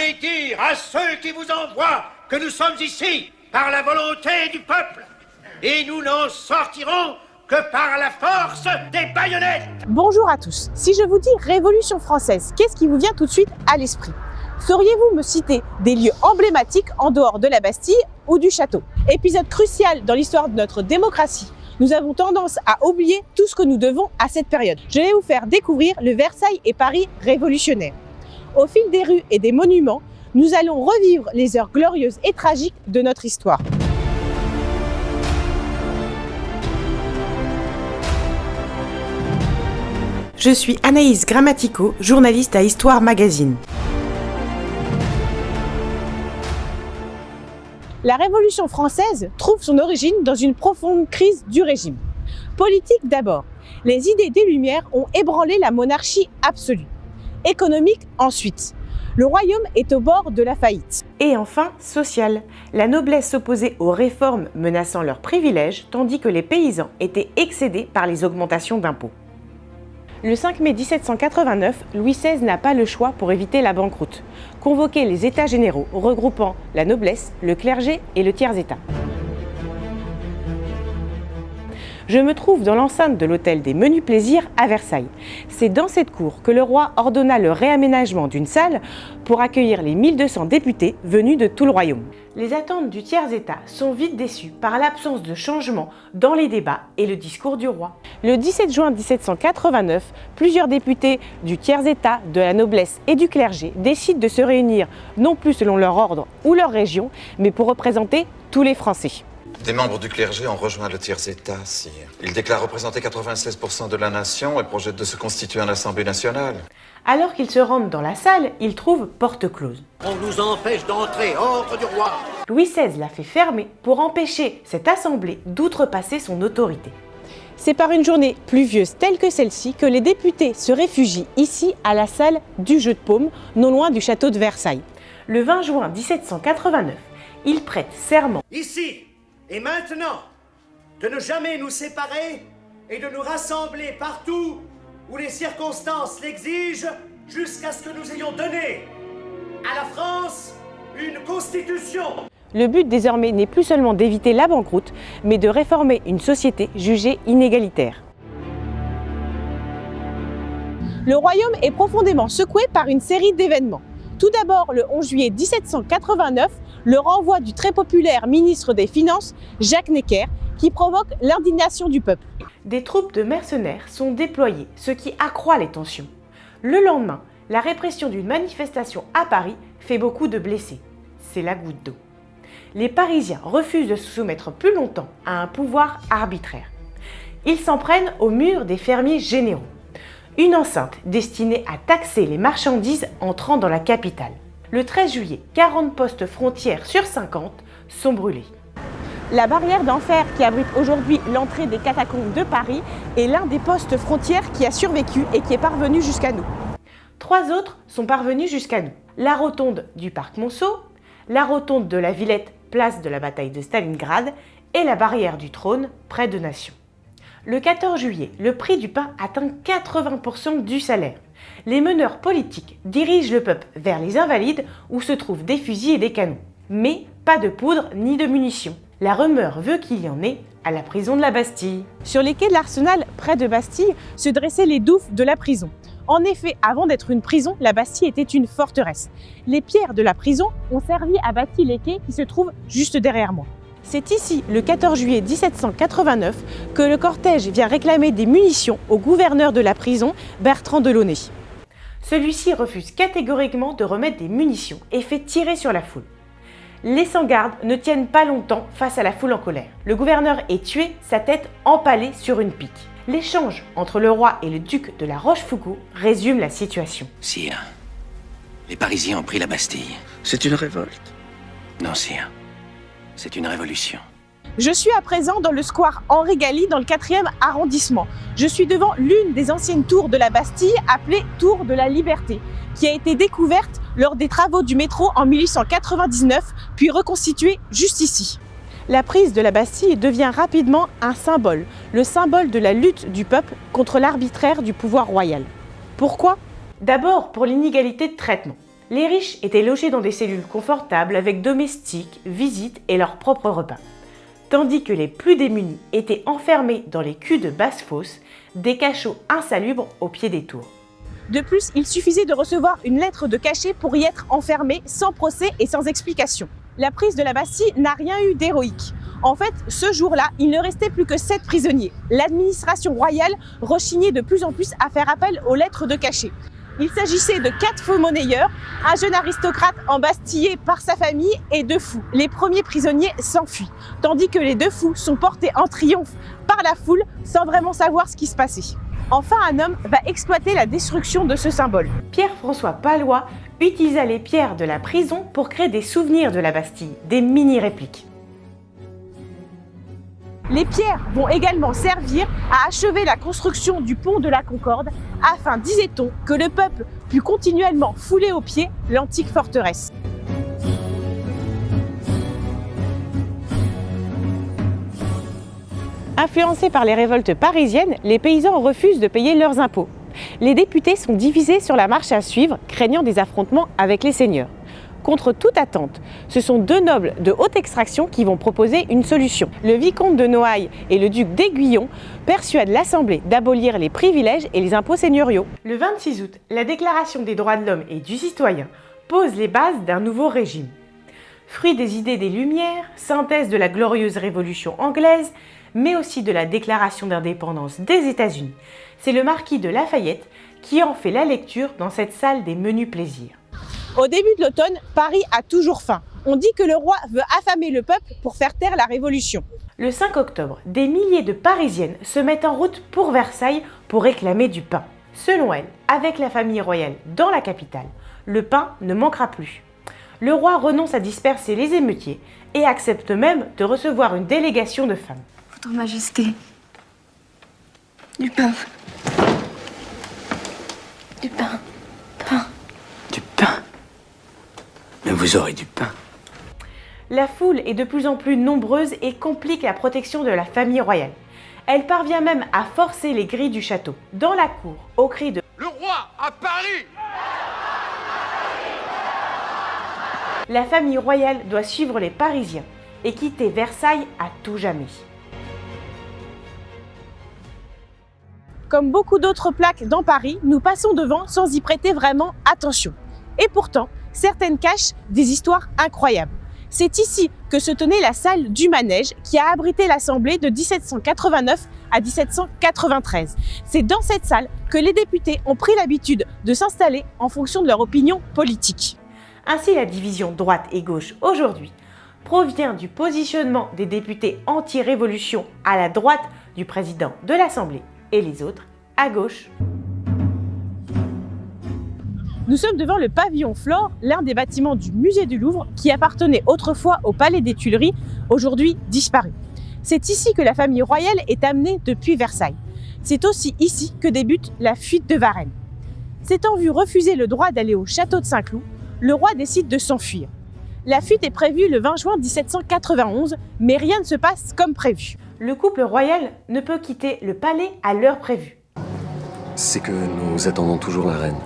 Allez dire à ceux qui vous envoient que nous sommes ici par la volonté du peuple. Et nous n'en sortirons que par la force des baïonnettes. Bonjour à tous. Si je vous dis Révolution française, qu'est-ce qui vous vient tout de suite à l'esprit? Sauriez-vous me citer des lieux emblématiques en dehors de la Bastille ou du château? Épisode crucial dans l'histoire de notre démocratie. Nous avons tendance à oublier tout ce que nous devons à cette période. Je vais vous faire découvrir le Versailles et Paris révolutionnaire. Au fil des rues et des monuments, nous allons revivre les heures glorieuses et tragiques de notre histoire. Je suis Anaïs Grammatico, journaliste à Histoire Magazine. La Révolution française trouve son origine dans une profonde crise du régime. Politique d'abord, les idées des Lumières ont ébranlé la monarchie absolue. Économique ensuite, le royaume est au bord de la faillite. Et enfin, social, la noblesse s'opposait aux réformes menaçant leurs privilèges, tandis que les paysans étaient excédés par les augmentations d'impôts. Le 5 mai 1789, Louis XVI n'a pas le choix pour éviter la banqueroute. Convoquer les États généraux regroupant la noblesse, le clergé et le tiers-État. Je me trouve dans l'enceinte de l'hôtel des Menus Plaisirs à Versailles. C'est dans cette cour que le roi ordonna le réaménagement d'une salle pour accueillir les 1200 députés venus de tout le royaume. Les attentes du tiers-État sont vite déçues par l'absence de changement dans les débats et le discours du roi. Le 17 juin 1789, plusieurs députés du tiers-État, de la noblesse et du clergé décident de se réunir non plus selon leur ordre ou leur région, mais pour représenter tous les Français. Des membres du clergé ont rejoint le tiers-État, sire. Ils déclarent représenter 96% de la nation et projettent de se constituer en Assemblée nationale. Alors qu'ils se rendent dans la salle, ils trouvent porte close. On nous empêche d'entrer, ordre du roi. Louis XVI l'a fait fermer pour empêcher cette assemblée d'outrepasser son autorité. C'est par une journée pluvieuse telle que celle-ci que les députés se réfugient ici à la salle du Jeu de Paume, non loin du château de Versailles. Le 20 juin 1789, ils prêtent serment. Ici et maintenant, de ne jamais nous séparer et de nous rassembler partout où les circonstances l'exigent jusqu'à ce que nous ayons donné à la France une constitution. Le but désormais n'est plus seulement d'éviter la banqueroute, mais de réformer une société jugée inégalitaire. Le royaume est profondément secoué par une série d'événements. Tout d'abord, le 11 juillet 1789, le renvoi du très populaire ministre des Finances, Jacques Necker, qui provoque l'indignation du peuple. Des troupes de mercenaires sont déployées, ce qui accroît les tensions. Le lendemain, la répression d'une manifestation à Paris fait beaucoup de blessés. C'est la goutte d'eau. Les Parisiens refusent de se soumettre plus longtemps à un pouvoir arbitraire. Ils s'en prennent au mur des fermiers généraux, une enceinte destinée à taxer les marchandises entrant dans la capitale. Le 13 juillet, 40 postes frontières sur 50 sont brûlés. La barrière d'enfer qui abrite aujourd'hui l'entrée des catacombes de Paris est l'un des postes frontières qui a survécu et qui est parvenu jusqu'à nous. 3 autres sont parvenus jusqu'à nous. La rotonde du parc Monceau, la rotonde de la Villette, place de la bataille de Stalingrad et la barrière du Trône, près de Nation. Le 14 juillet, le prix du pain atteint 80% du salaire. Les meneurs politiques dirigent le peuple vers les Invalides où se trouvent des fusils et des canons. Mais pas de poudre ni de munitions. La rumeur veut qu'il y en ait à la prison de la Bastille. Sur les quais de l'Arsenal, près de Bastille, se dressaient les douves de la prison. En effet, avant d'être une prison, la Bastille était une forteresse. Les pierres de la prison ont servi à bâtir les quais qui se trouvent juste derrière moi. C'est ici, le 14 juillet 1789, que le cortège vient réclamer des munitions au gouverneur de la prison, Bertrand de Launay. Celui-ci refuse catégoriquement de remettre des munitions et fait tirer sur la foule. Les sans-garde ne tiennent pas longtemps face à la foule en colère. Le gouverneur est tué, sa tête empalée sur une pique. L'échange entre le roi et le duc de la Rochefoucauld résume la situation. Sire, les Parisiens ont pris la Bastille. C'est une révolte. Non, sire. C'est une révolution. Je suis à présent dans le square Henri Galli dans le 4e arrondissement. Je suis devant l'une des anciennes tours de la Bastille appelée Tour de la Liberté, qui a été découverte lors des travaux du métro en 1899, puis reconstituée juste ici. La prise de la Bastille devient rapidement un symbole, le symbole de la lutte du peuple contre l'arbitraire du pouvoir royal. Pourquoi ? D'abord pour l'inégalité de traitement. Les riches étaient logés dans des cellules confortables avec domestiques, visites et leurs propres repas, tandis que les plus démunis étaient enfermés dans les culs de basse-fosse, des cachots insalubres au pied des tours. De plus, il suffisait de recevoir une lettre de cachet pour y être enfermé sans procès et sans explication. La prise de la Bastille n'a rien eu d'héroïque. En fait, ce jour-là, il ne restait plus que 7 prisonniers. L'administration royale rechignait de plus en plus à faire appel aux lettres de cachet. Il s'agissait de 4 faux monnayeurs, un jeune aristocrate embastillé par sa famille et 2 fous. Les premiers prisonniers s'enfuient, tandis que les 2 fous sont portés en triomphe par la foule sans vraiment savoir ce qui se passait. Enfin, un homme va exploiter la destruction de ce symbole. Pierre-François Pallois utilisa les pierres de la prison pour créer des souvenirs de la Bastille, des mini-répliques. Les pierres vont également servir à achever la construction du pont de la Concorde afin, disait-on, que le peuple pût continuellement fouler aux pieds l'antique forteresse. Influencés par les révoltes parisiennes, les paysans refusent de payer leurs impôts. Les députés sont divisés sur la marche à suivre, craignant des affrontements avec les seigneurs. Contre toute attente, ce sont 2 nobles de haute extraction qui vont proposer une solution. Le vicomte de Noailles et le duc d'Aiguillon persuadent l'Assemblée d'abolir les privilèges et les impôts seigneuriaux. Le 26 août, la Déclaration des droits de l'homme et du citoyen pose les bases d'un nouveau régime. Fruit des idées des Lumières, synthèse de la glorieuse Révolution anglaise, mais aussi de la Déclaration d'indépendance des États-Unis, c'est le marquis de Lafayette qui en fait la lecture dans cette salle des menus plaisirs. Au début de l'automne, Paris a toujours faim. On dit que le roi veut affamer le peuple pour faire taire la Révolution. Le 5 octobre, des milliers de Parisiennes se mettent en route pour Versailles pour réclamer du pain. Selon elles, avec la famille royale dans la capitale, le pain ne manquera plus. Le roi renonce à disperser les émeutiers et accepte même de recevoir une délégation de femmes. Votre Majesté, du pain. Du pain. Pain. Du pain. Mais vous aurez du pain. La foule est de plus en plus nombreuse et complique la protection de la famille royale. Elle parvient même à forcer les grilles du château. Dans la cour, au cri de « Le roi à Paris !» la famille royale doit suivre les Parisiens et quitter Versailles à tout jamais. Comme beaucoup d'autres plaques dans Paris, nous passons devant sans y prêter vraiment attention. Et pourtant, certaines cachent des histoires incroyables. C'est ici que se tenait la salle du manège qui a abrité l'Assemblée de 1789 à 1793. C'est dans cette salle que les députés ont pris l'habitude de s'installer en fonction de leur opinion politique. Ainsi, la division droite et gauche aujourd'hui provient du positionnement des députés anti-révolution à la droite du président de l'Assemblée et les autres à gauche. Nous sommes devant le pavillon Flore, l'un des bâtiments du musée du Louvre qui appartenait autrefois au palais des Tuileries, aujourd'hui disparu. C'est ici que la famille royale est amenée depuis Versailles. C'est aussi ici que débute la fuite de Varennes. S'étant vu refuser le droit d'aller au château de Saint-Cloud, le roi décide de s'enfuir. La fuite est prévue le 20 juin 1791, mais rien ne se passe comme prévu. Le couple royal ne peut quitter le palais à l'heure prévue. C'est que nous attendons toujours la reine.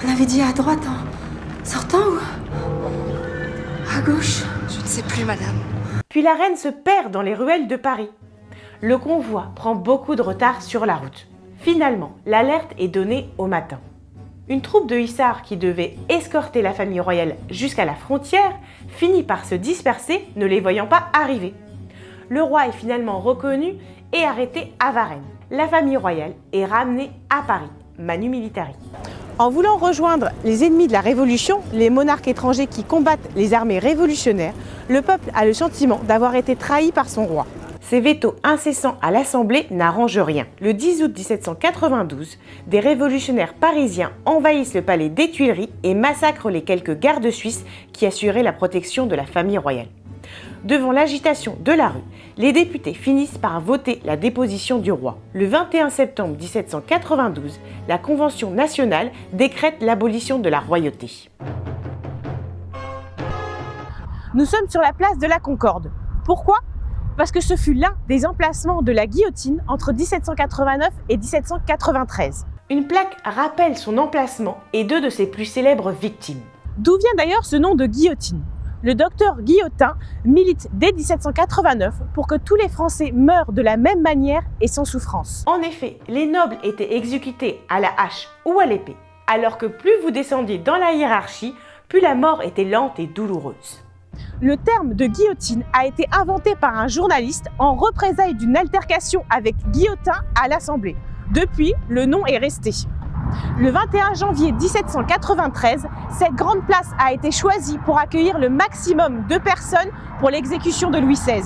On avait dit à droite en sortant ou à gauche? Je ne sais plus, madame. Puis la reine se perd dans les ruelles de Paris. Le convoi prend beaucoup de retard sur la route. Finalement, l'alerte est donnée au matin. Une troupe de hussards qui devait escorter la famille royale jusqu'à la frontière finit par se disperser, ne les voyant pas arriver. Le roi est finalement reconnu et arrêté à Varennes. La famille royale est ramenée à Paris, manu militari. En voulant rejoindre les ennemis de la Révolution, les monarques étrangers qui combattent les armées révolutionnaires, le peuple a le sentiment d'avoir été trahi par son roi. Ces vétos incessants à l'Assemblée n'arrangent rien. Le 10 août 1792, des révolutionnaires parisiens envahissent le palais des Tuileries et massacrent les quelques gardes suisses qui assuraient la protection de la famille royale. Devant l'agitation de la rue, les députés finissent par voter la déposition du roi. Le 21 septembre 1792, la Convention nationale décrète l'abolition de la royauté. Nous sommes sur la place de la Concorde. Pourquoi ? Parce que ce fut l'un des emplacements de la guillotine entre 1789 et 1793. Une plaque rappelle son emplacement et 2 de ses plus célèbres victimes. D'où vient d'ailleurs ce nom de guillotine? Le docteur Guillotin milite dès 1789 pour que tous les Français meurent de la même manière et sans souffrance. En effet, les nobles étaient exécutés à la hache ou à l'épée, alors que plus vous descendiez dans la hiérarchie, plus la mort était lente et douloureuse. Le terme de guillotine a été inventé par un journaliste en représailles d'une altercation avec Guillotin à l'Assemblée. Depuis, le nom est resté. Le 21 janvier 1793, cette grande place a été choisie pour accueillir le maximum de personnes pour l'exécution de Louis XVI.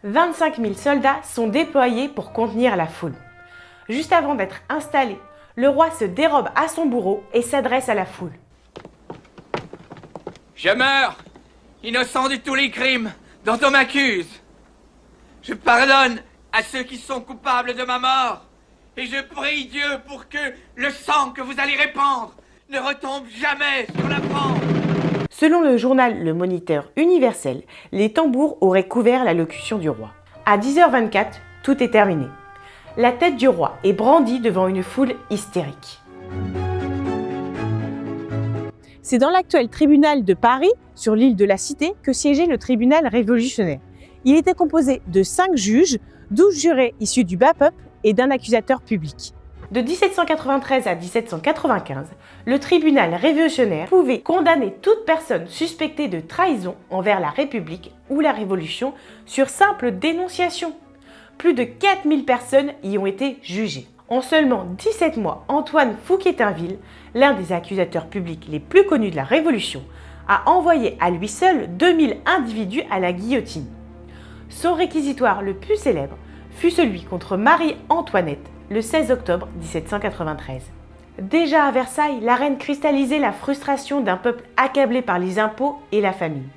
25 000 soldats sont déployés pour contenir la foule. Juste avant d'être installé, le roi se dérobe à son bourreau et s'adresse à la foule. Je meurs, innocent de tous les crimes dont on m'accuse. Je pardonne à ceux qui sont coupables de ma mort. Et je prie Dieu pour que le sang que vous allez répandre ne retombe jamais sur la France. Selon le journal Le Moniteur universel, les tambours auraient couvert l'allocution du roi. À 10h24, tout est terminé. La tête du roi est brandie devant une foule hystérique. C'est dans l'actuel tribunal de Paris, sur l'île de la Cité, que siégeait le tribunal révolutionnaire. Il était composé de 5 juges, 12 jurés issus du bas peuple et d'un accusateur public. De 1793 à 1795, le tribunal révolutionnaire pouvait condamner toute personne suspectée de trahison envers la République ou la Révolution sur simple dénonciation. Plus de 4000 personnes y ont été jugées. En seulement 17 mois, Antoine Fouquier-Tinville, l'un des accusateurs publics les plus connus de la Révolution, a envoyé à lui seul 2000 individus à la guillotine. Son réquisitoire le plus célèbre fut celui contre Marie-Antoinette, le 16 octobre 1793. Déjà à Versailles, la reine cristallisait la frustration d'un peuple accablé par les impôts et la famine.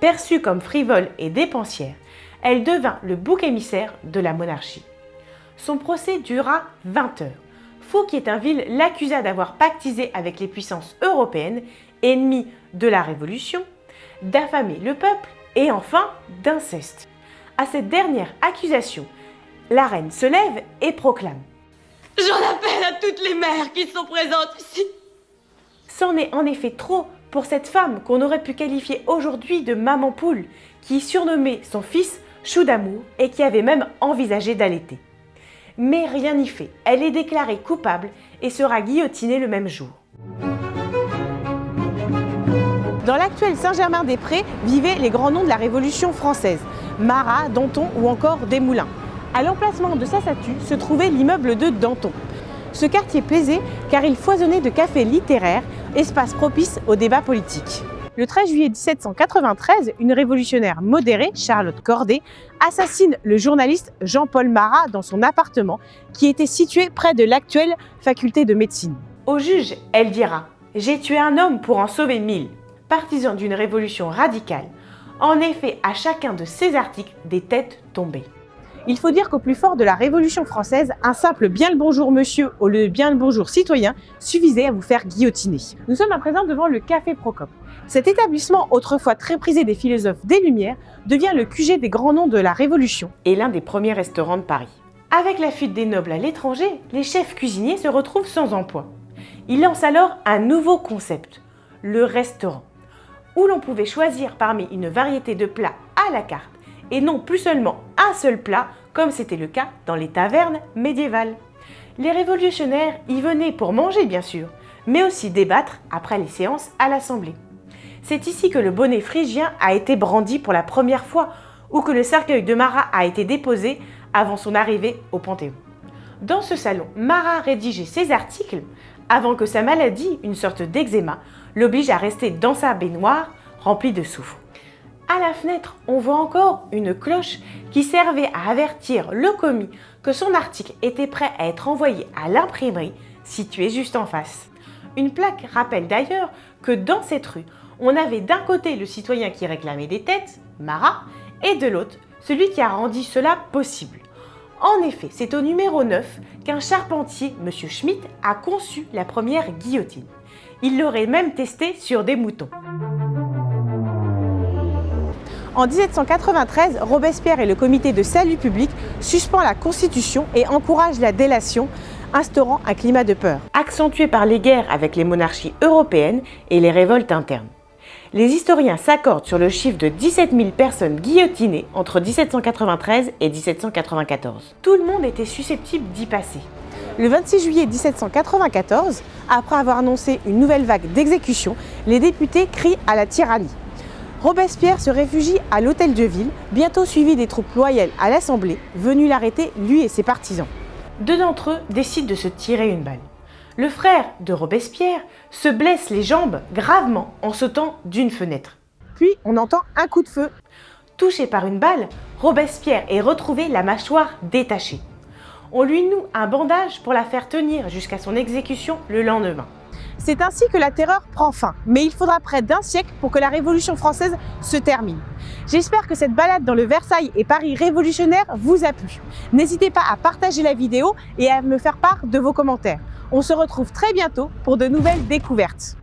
Perçue comme frivole et dépensière, elle devint le bouc émissaire de la monarchie. Son procès dura 20 heures. Fouquier-Tinville l'accusa d'avoir pactisé avec les puissances européennes, ennemies de la Révolution, d'affamer le peuple et enfin d'inceste. À cette dernière accusation, la reine se lève et proclame « J'en appelle à toutes les mères qui sont présentes ici !» C'en est en effet trop pour cette femme qu'on aurait pu qualifier aujourd'hui de maman poule, qui surnommait son fils Chou d'amour et qui avait même envisagé d'allaiter. Mais rien n'y fait, elle est déclarée coupable et sera guillotinée le même jour. Dans l'actuel Saint-Germain-des-Prés vivaient les grands noms de la Révolution française, Marat, Danton ou encore Desmoulins. À l'emplacement de sa statue se trouvait l'immeuble de Danton. Ce quartier plaisait car il foisonnait de cafés littéraires, espace propice au débat politique. Le 13 juillet 1793, une révolutionnaire modérée, Charlotte Corday, assassine le journaliste Jean-Paul Marat dans son appartement qui était situé près de l'actuelle faculté de médecine. Au juge, elle dira « J'ai tué un homme pour en sauver 1000 ». Partisan d'une révolution radicale, en effet, à chacun de ces articles, des têtes tombaient. Il faut dire qu'au plus fort de la Révolution française, un simple « bien le bonjour monsieur » au lieu de « bien le bonjour citoyen » suffisait à vous faire guillotiner. Nous sommes à présent devant le Café Procope. Cet établissement, autrefois très prisé des philosophes des Lumières, devient le QG des grands noms de la Révolution et l'un des premiers restaurants de Paris. Avec la fuite des nobles à l'étranger, les chefs cuisiniers se retrouvent sans emploi. Ils lancent alors un nouveau concept, le restaurant, où l'on pouvait choisir parmi une variété de plats à la carte et non plus seulement un seul plat comme c'était le cas dans les tavernes médiévales. Les révolutionnaires y venaient pour manger bien sûr, mais aussi débattre après les séances à l'Assemblée. C'est ici que le bonnet phrygien a été brandi pour la première fois ou que le cercueil de Marat a été déposé avant son arrivée au Panthéon. Dans ce salon, Marat rédigeait ses articles avant que sa maladie, une sorte d'eczéma, l'oblige à rester dans sa baignoire remplie de soufre. À la fenêtre, on voit encore une cloche qui servait à avertir le commis que son article était prêt à être envoyé à l'imprimerie située juste en face. Une plaque rappelle d'ailleurs que dans cette rue, on avait d'un côté le citoyen qui réclamait des têtes, Marat, et de l'autre, celui qui a rendu cela possible. En effet, c'est au numéro 9 qu'un charpentier, M. Schmitt, a conçu la première guillotine. Il l'aurait même testée sur des moutons. En 1793, Robespierre et le comité de salut public suspendent la Constitution et encouragent la délation, instaurant un climat de peur, accentué par les guerres avec les monarchies européennes et les révoltes internes. Les historiens s'accordent sur le chiffre de 17 000 personnes guillotinées entre 1793 et 1794. Tout le monde était susceptible d'y passer. Le 26 juillet 1794, après avoir annoncé une nouvelle vague d'exécutions, les députés crient à la tyrannie. Robespierre se réfugie à l'hôtel de ville, bientôt suivi des troupes loyales à l'Assemblée, venues l'arrêter, lui et ses partisans. Deux d'entre eux décident de se tirer une balle. Le frère de Robespierre se blesse les jambes gravement en sautant d'une fenêtre. Puis on entend un coup de feu. Touché par une balle, Robespierre est retrouvé la mâchoire détachée. On lui noue un bandage pour la faire tenir jusqu'à son exécution le lendemain. C'est ainsi que la terreur prend fin, mais il faudra près d'un siècle pour que la Révolution française se termine. J'espère que cette balade dans le Versailles et Paris révolutionnaire vous a plu. N'hésitez pas à partager la vidéo et à me faire part de vos commentaires. On se retrouve très bientôt pour de nouvelles découvertes.